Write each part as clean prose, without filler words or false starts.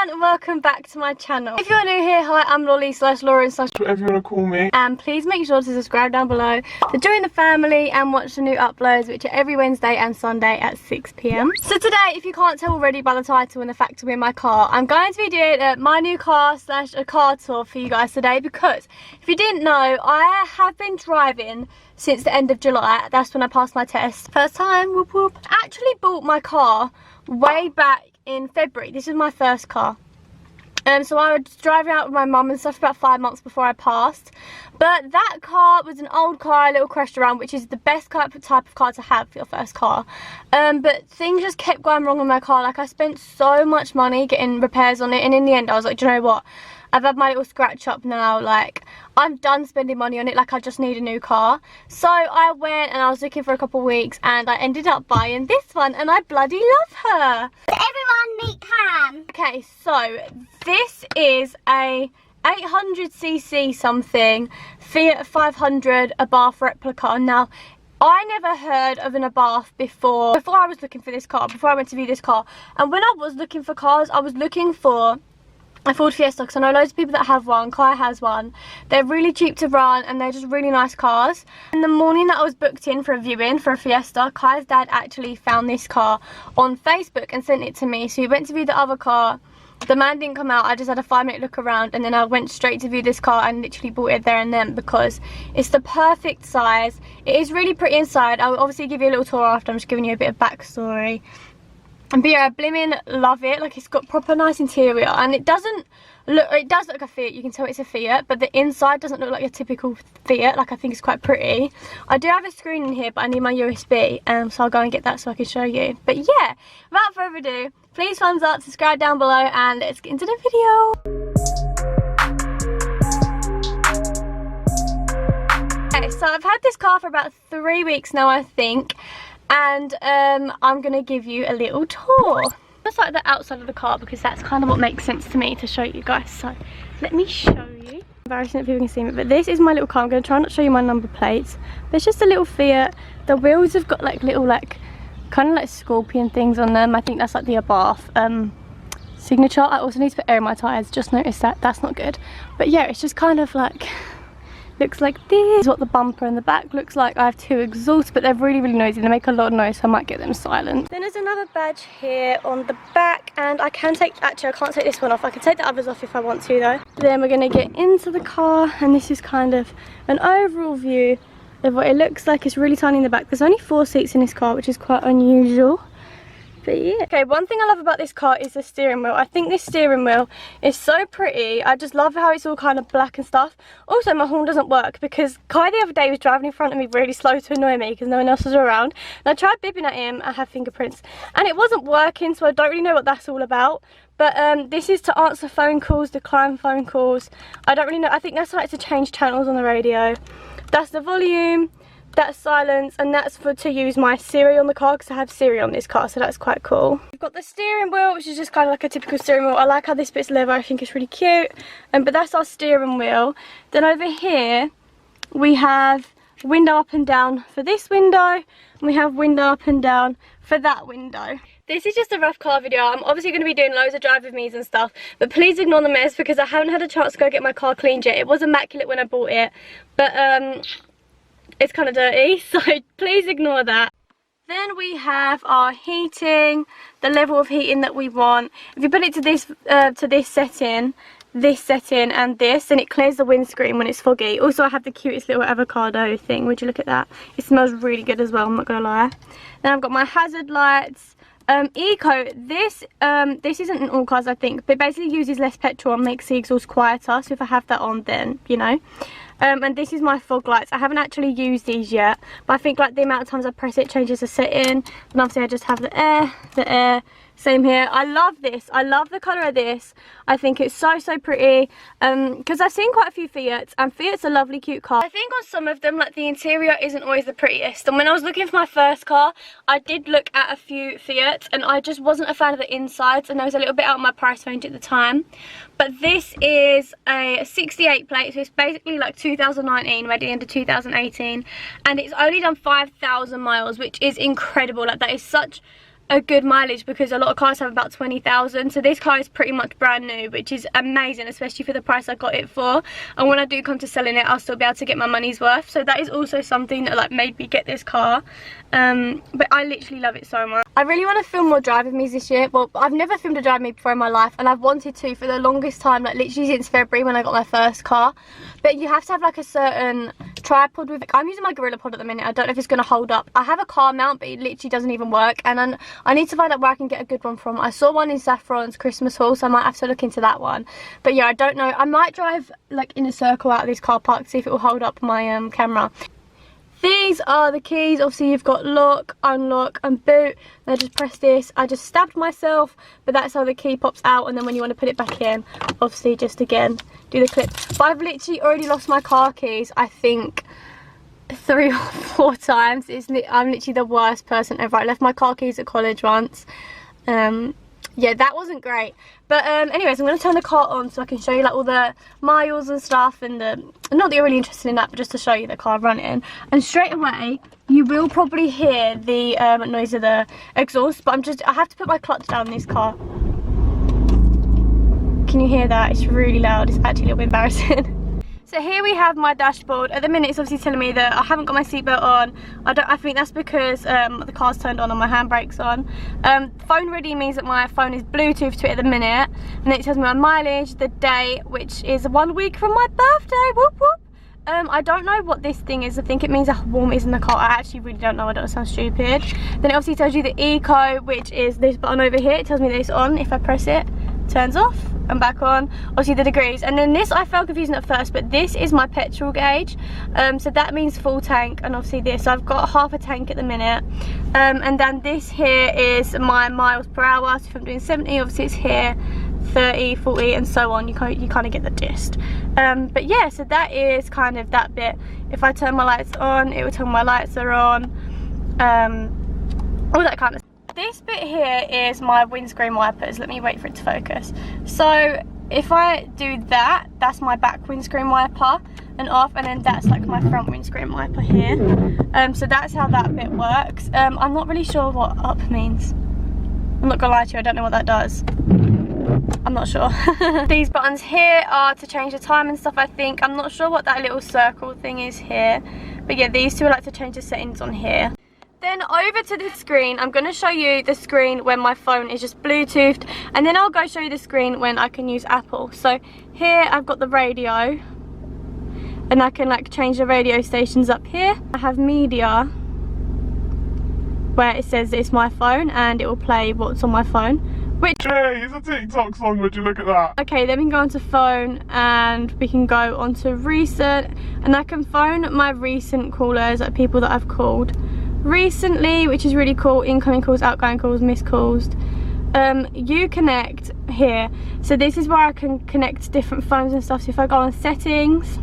everyone, welcome back to my channel. If you're new here, hi, I'm Lolly/Lauren/ whatever you want to call me. And please make sure to subscribe down below to join the family and watch the new uploads, which are every Wednesday and Sunday at 6 PM. So today, if you can't tell already by the title and the fact I'm in my car, I'm going to be doing my new car / a car tour for you guys today, because if you didn't know, I have been driving since the end of July. That's when I passed my test. First time, whoop whoop. Actually bought my car way back in February. This is my first car. So I was driving out with my mum and stuff about 5 months before I passed. But that car was an old car, a little crashed around, which is the best type of car to have for your first car. But things just kept going wrong with my car. Like, I spent so much money getting repairs on it, and in the end I was like, do you know what? I've had my little scratch up now, like, I'm done spending money on it, like, I just need a new car. So I went and I was looking for a couple of weeks, and I ended up buying this one, and I bloody love her. Everyone meet Cam. Okay, so this is a 800cc something Fiat 500 Abarth replica. Now, I never heard of an Abarth before I was looking for this car, before I went to view this car. And when I was looking for cars, I was looking for a Ford Fiesta, because I know loads of people that have one. Kai has one. They're really cheap to run and they're just really nice cars. In the morning that I was booked in for a viewing for a Fiesta, Kai's dad actually found this car on Facebook and sent it to me. So he went to view the other car. The man didn't come out. I just had a 5-minute look around, and then I went straight to view this car and literally bought it there and then, because it's the perfect size. It is really pretty inside. I'll obviously give you a little tour after. I'm just giving you a bit of backstory. But yeah, I blimmin' love it. Like, it's got proper nice interior, and it does look like a Fiat. You can tell it's a Fiat, but the inside doesn't look like a typical Fiat. Like, I think it's quite pretty. I do have a screen in here, but I need my USB, so I'll go and get that so I can show you. But yeah, without further ado, please thumbs up, subscribe down below, and let's get into the video. Okay, so I've had this car for about 3 weeks now, I think. And I'm gonna give you a little tour. Just like the outside of the car, because that's kind of what makes sense to me to show you guys. So let me show you. Embarrassing that people can see me, but this is my little car. I'm gonna try not to show you my number plates, but it's just a little Fiat. The wheels have got like little, like, kind of like scorpion things on them. I think that's like the Abarth signature. I also need to put air in my tyres. Just noticed that. That's not good. But yeah, it's just kind of like, looks like this. This is what the bumper and the back looks like. I have 2 exhausts, but they're really, really noisy. They make a lot of noise, so I might get them silent. Then there's another badge here on the back, and I can take, actually I can't take this one off. I can take the others off if I want to though. Then we're gonna get into the car, and this is kind of an overall view of what it looks like. It's really tiny in the back. There's only 4 seats in this car, which is quite unusual. But yeah. Okay, one thing I love about this car is the steering wheel. I think this steering wheel is so pretty. I just love how it's all kind of black and stuff. Also, my horn doesn't work, because Kai the other day was driving in front of me really slow to annoy me because no one else was around. And I tried bipping at him. I have fingerprints, and it wasn't working, so I don't really know what that's all about. But this is to answer phone calls, decline phone calls. I don't really know. I think that's like to change channels on the radio. That's the volume. That's silence, and that's to use my Siri on the car, because I have Siri on this car, so that's quite cool. We've got the steering wheel, which is just kind of like a typical steering wheel. I like how this bit's leather. I think it's really cute. But that's our steering wheel. Then over here we have window up and down for this window, and we have window up and down for that window. This is just a rough car video. I'm obviously going to be doing loads of drive with me's and stuff, but please ignore the mess, because I haven't had a chance to go get my car cleaned yet. It was immaculate when I bought it, but it's kind of dirty, so please ignore that. Then we have our heating, the level of heating that we want. If you put it to this setting, and this, and it clears the windscreen when it's foggy. Also, I have the cutest little avocado thing. Would you look at that? It smells really good as well, I'm not gonna lie. Then I've got my hazard lights. Eco, this isn't in all cars, I think, but basically uses less petrol and makes the exhaust quieter. So if I have that on, then you know. And this is my fog lights. I haven't actually used these yet, but I think like the amount of times I press it changes the setting. And obviously I just have the air, same here. I love this. I love the colour of this. I think it's so pretty, because I've seen quite a few Fiats, and Fiat's a lovely cute car. I think on some of them, like, the interior isn't always the prettiest, and when I was looking for my first car, I did look at a few Fiats, and I just wasn't a fan of the insides, and I was a little bit out of my price range at the time. But this is a 68 plate, so it's basically like 2019, ready into 2018, and it's only done 5,000 miles, which is incredible. Like, that is such a good mileage, because a lot of cars have about 20,000. So this car is pretty much brand new, which is amazing, especially for the price I got it for. And when I do come to selling it, I'll still be able to get my money's worth. So that is also something that like made me get this car. But I literally love it so much. I really want to film more drive with me this year. Well, I've never filmed a drive with me before in my life, and I've wanted to for the longest time, like literally since February when I got my first car. But you have to have like a certain tripod with it. I'm using my Gorilla Pod at the minute. I don't know if it's going to hold up. I have a car mount, but it literally doesn't even work, and I need to find out where I can get a good one from. I saw one in Saffron's Christmas haul, so I might have to look into that one. But yeah, I don't know. I might drive like in a circle out of this car park, see if it will hold up my camera. These are the keys. Obviously you've got lock, unlock and boot. And I just press this. I just stabbed myself, but that's how the key pops out, and then when you want to put it back in, obviously just again do the clip. But I've literally already lost my car keys, I think 3 or 4 times. I'm literally the worst person ever. I left my car keys at college once. Yeah, that wasn't great. But anyways, I'm going to turn the car on so I can show you like all the miles and stuff, and not that you're really interested in that, but just to show you the car running. And straight away you will probably hear the noise of the exhaust, but I have to put my clutch down in this car. Can you hear that? It's really loud. It's actually a little bit embarrassing. So here we have my dashboard. At the minute it's obviously telling me that I haven't got my seatbelt on. I think that's because the car's turned on and my handbrake's on. Phone ready means that my phone is Bluetooth to it at the minute, and then it tells me my mileage, the date, which is 1 week from my birthday. Whoop whoop. I don't know what this thing is. I think it means how warm it is in the car. I actually really don't know. I don't sound stupid. Then it obviously tells you the eco, which is this button over here. It tells me that it's on. If I press it, turns off and back on. Obviously the degrees. And then this, I felt confusing at first, but this is my petrol gauge. So that means full tank, and obviously this, so I've got half a tank at the minute. And then this here is my miles per hour. So if I'm doing 70, obviously it's here, 30, 40 and so on. You kind of get the gist. But yeah, so that is kind of that bit. If I turn my lights on, it will tell me my lights are on, all that kind of stuff. This bit here is my windscreen wipers. Let me wait for it to focus. So if I do that, that's my back windscreen wiper and off, and then that's like my front windscreen wiper here. So that's how that bit works. I'm not really sure what up means. I'm not gonna lie to you, I don't know what that does. I'm not sure. These buttons here are to change the time and stuff, I think. I'm not sure what that little circle thing is here. But yeah, these two are like to change the settings on here. Then over to the screen, I'm going to show you the screen when my phone is just Bluetoothed, and then I'll go show you the screen when I can use Apple. So here I've got the radio, and I can like change the radio stations up here. I have media, where it says it's my phone and it will play what's on my phone. Which, hey, it's a TikTok song, would you look at that? Okay, then we can go onto phone, and we can go onto recent, and I can phone my recent callers, like people that I've called recently, which is really cool. Incoming calls, outgoing calls, missed calls. Uconnect here, so this is where I can connect different phones and stuff. So if I go on settings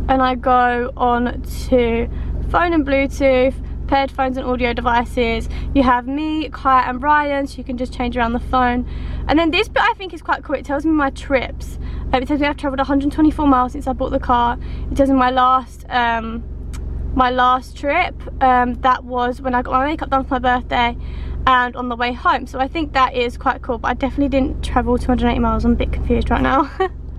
and I go on to phone and Bluetooth, paired phones and audio devices, you have me, Kai and Ryan, so you can just change around the phone. And then this bit I think is quite cool. It tells me my trips. It tells me I've travelled 124 miles since I bought the car. It tells me my last trip, that was when I got my makeup done for my birthday and on the way home. So I think that is quite cool, but I definitely didn't travel 280 miles. I'm a bit confused right now.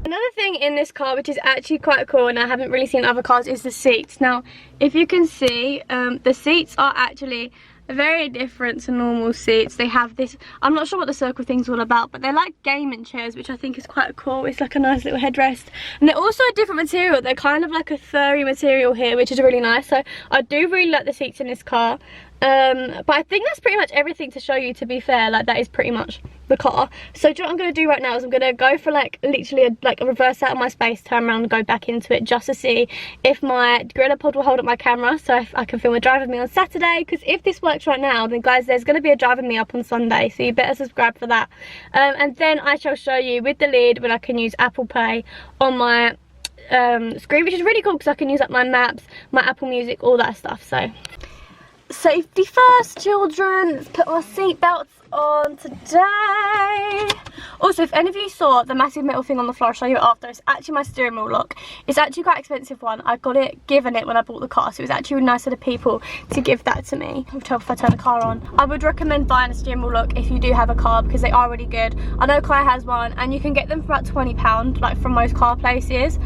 Another thing in this car which is actually quite cool, and I haven't really seen other cars, is the seats. Now if you can see, the seats are actually very different to normal seats. They have this, I'm not sure what the circle thing's all about, but they're like gaming chairs, which I think is quite cool. It's like a nice little headrest, and they're also a different material. They're kind of like a furry material here, which is really nice. So I do really like the seats in this car. But I think that's pretty much everything to show you, to be fair. Like that is pretty much the car. So do you know what I'm going to do right now is I'm going to go for like literally a reverse out of my space, turn around and go back into it, just to see if my Gorilla Pod will hold up my camera, so if I can film a drive with me on Saturday. Because if this works right now, then guys, there's going to be a drive with me up on Sunday, so you better subscribe for that. And then I shall show you with the lid when I can use Apple Pay on my screen, which is really cool because I can use like my maps, my Apple Music, all that stuff. So safety first, children. Let's put our seatbelts on today. Also, if any of you saw the massive metal thing on the floor, I'll show you it after. It's actually my steering wheel lock. It's actually quite an expensive one. I got it given it when I bought the car, so it was actually really nice of the people to give that to me. I'll tell if I turn the car on. I would recommend buying a steering wheel lock if you do have a car, because they are really good. I know Kai has one, and you can get them for about £20, like from most car places.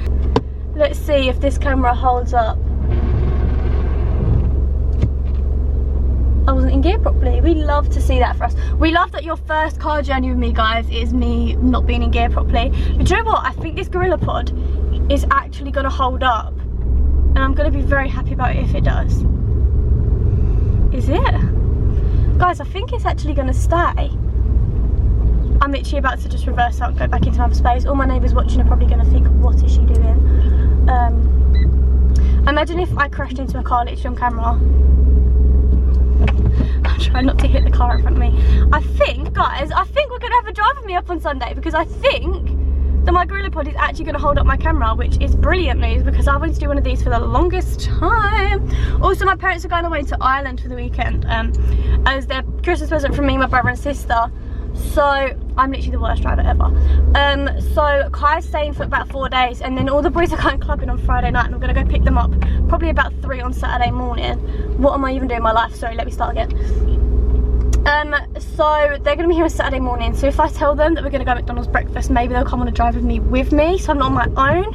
Let's see if this camera holds up. I wasn't in gear properly. We love to see that for us. We love that your first car journey with me, guys, is me not being in gear properly. But do you know what? I think this Gorilla Pod is actually going to hold up. And I'm going to be very happy about it if it does. Is it? Guys, I think it's actually going to stay. I'm literally about to just reverse out and go back into another space. All my neighbours watching are probably going to think, what is she doing? Imagine if I crashed into a car literally on camera. I'm trying not to hit the car in front of me. I think, guys, I think we're going to have a drive with me up on Sunday, because I think that my Gorilla Pod is actually going to hold up my camera, which is brilliant news, because I wanted to do one of these for the longest time. Also, my parents are going away to Ireland for the weekend as their Christmas present from me, my brother and sister. So I'm literally the worst driver ever. So Kai's staying for about 4 days, and then all the boys are going clubbing on Friday night, and I'm gonna go pick them up probably about 3 on Saturday morning. What am I even doing in my life? Sorry, let me start again. So they're gonna be here on Saturday morning, so if I tell them that we're gonna go McDonald's breakfast, maybe they'll come on a drive with me, so I'm not on my own.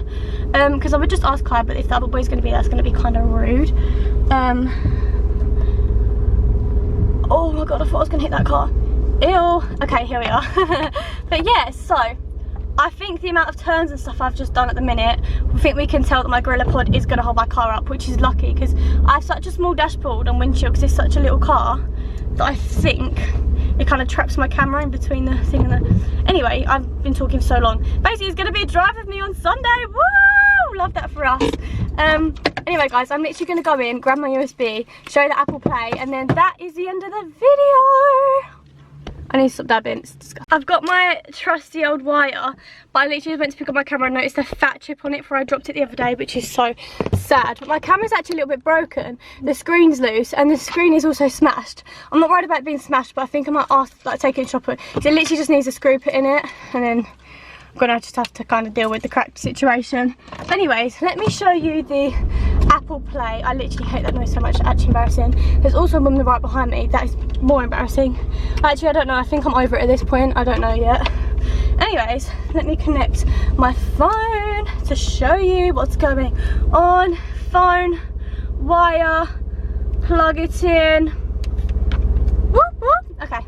Because I would just ask Kai, but if the other boy's gonna be there, it's gonna be kind of rude. Oh my god, I thought I was gonna hit that car. Ew. Okay, here we are. But yeah, so I think the amount of turns and stuff I've just done at the minute, I think we can tell that my Gorilla Pod is going to hold my car up, which is lucky, because I have such a small dashboard and windshield, because it's such a little car, that I think it kind of traps my camera in between the thing and the... Anyway, I've been talking for so long. Basically, it's going to be a drive with me on Sunday. Woo! Love that for us. Anyway, guys, I'm literally going to go in, grab my USB, show you the Apple Play, and then that is the end of the video. I need to stop dabbing, it's disgusting. I've got my trusty old wire, but I literally went to pick up my camera and noticed a fat chip on it before I dropped it the other day, which is so sad. But my camera's actually a little bit broken, the screen's loose, and the screen is also smashed. I'm not worried about it being smashed, but I think I might ask, like, take it and shop it. So it literally just needs a screw put in it, and then I'm gonna just have to kind of deal with the cracked situation. But anyways, let me show you the Apple Play. I literally hate that noise so much, it's actually embarrassing. There's also a woman right behind me, that is more embarrassing. Actually, I don't know, I think I'm over it at this point, I don't know yet. Anyways, let me connect my phone to show you what's going on. Phone, wire, plug it in. Whoop, whoop. Okay.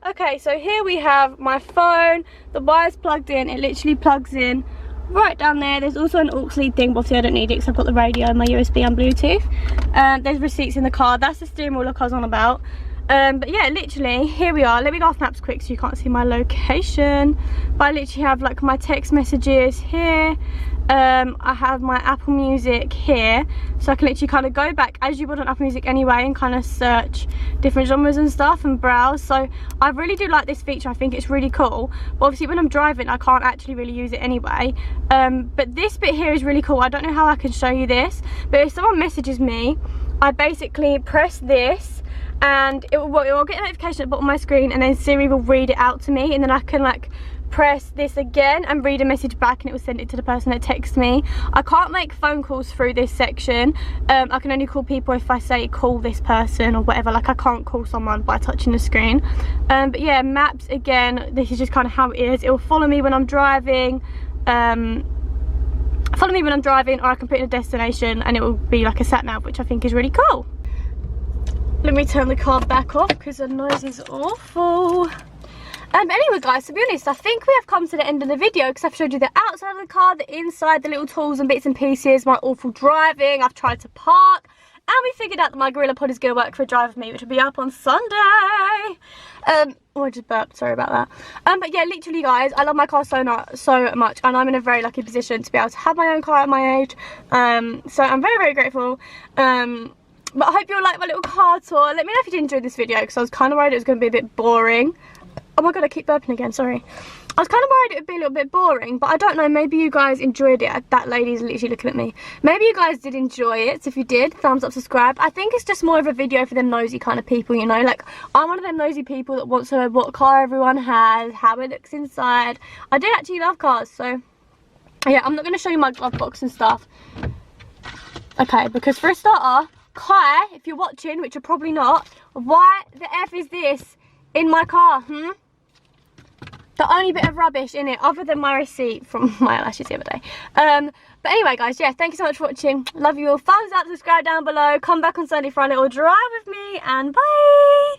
Okay, so here we have my phone, the wire's plugged in, it literally plugs in right down there. There's also an aux lead thing, but obviously I don't need it because I've got the radio, my USB and Bluetooth. There's receipts in the car, that's the steering wheel look I was on about. But yeah, literally, here we are. Let me go off maps quick so you can't see my location. But I literally have like my text messages here. I have my Apple Music here, so I can literally kind of go back as you would on Apple Music anyway and kind of search different genres and stuff and browse. So I really do like this feature, I think it's really cool. But obviously when I'm driving I can't actually really use it anyway. But this bit here is really cool. I don't know how I can show you this, but if someone messages me, I basically press this and it will get a notification at the bottom of my screen, and then Siri will read it out to me, and then I can like press this again and read a message back, and it will send it to the person that texts me. I can't make phone calls through this section. I can only call people if I say call this person or whatever. Like I can't call someone by touching the screen. But yeah, maps again, this is just kind of how it is. It will follow me when I'm driving. Or I can put in a destination and it will be like a sat nav, which I think is really cool. Let me turn the car back off because the noise is awful. Anyway guys, to be honest, I think we have come to the end of the video because I've showed you the outside of the car, the inside, the little tools and bits and pieces, my awful driving, I've tried to park, and we figured out that my Gorilla Pod is going to work for a drive with me, which will be up on Sunday. Oh, I just burped, sorry about that. But yeah, literally guys, I love my car so much, and I'm in a very lucky position to be able to have my own car at my age. So I'm very, very grateful. But I hope you all like my little car tour. Let me know if you did enjoy this video because I was kind of worried it was going to be a bit boring. Oh my god, I keep burping again, sorry. I was kind of worried it would be a little bit boring, but I don't know, maybe you guys enjoyed it. That lady's literally looking at me. Maybe you guys did enjoy it, so if you did, thumbs up, subscribe. I think it's just more of a video for them nosy kind of people, you know, like I'm one of them nosy people that wants to know what car everyone has, how it looks inside. I do actually love cars, so yeah, I'm not going to show you my glove box and stuff. Okay, because for a starter, Kai, if you're watching, which you're probably not, why the F is this in my car, The only bit of rubbish in it, other than my receipt from my eyelashes the other day. But anyway, guys, yeah, thank you so much for watching. Love you all. Thumbs up, subscribe down below. Come back on Sunday for a little drive with me, and bye!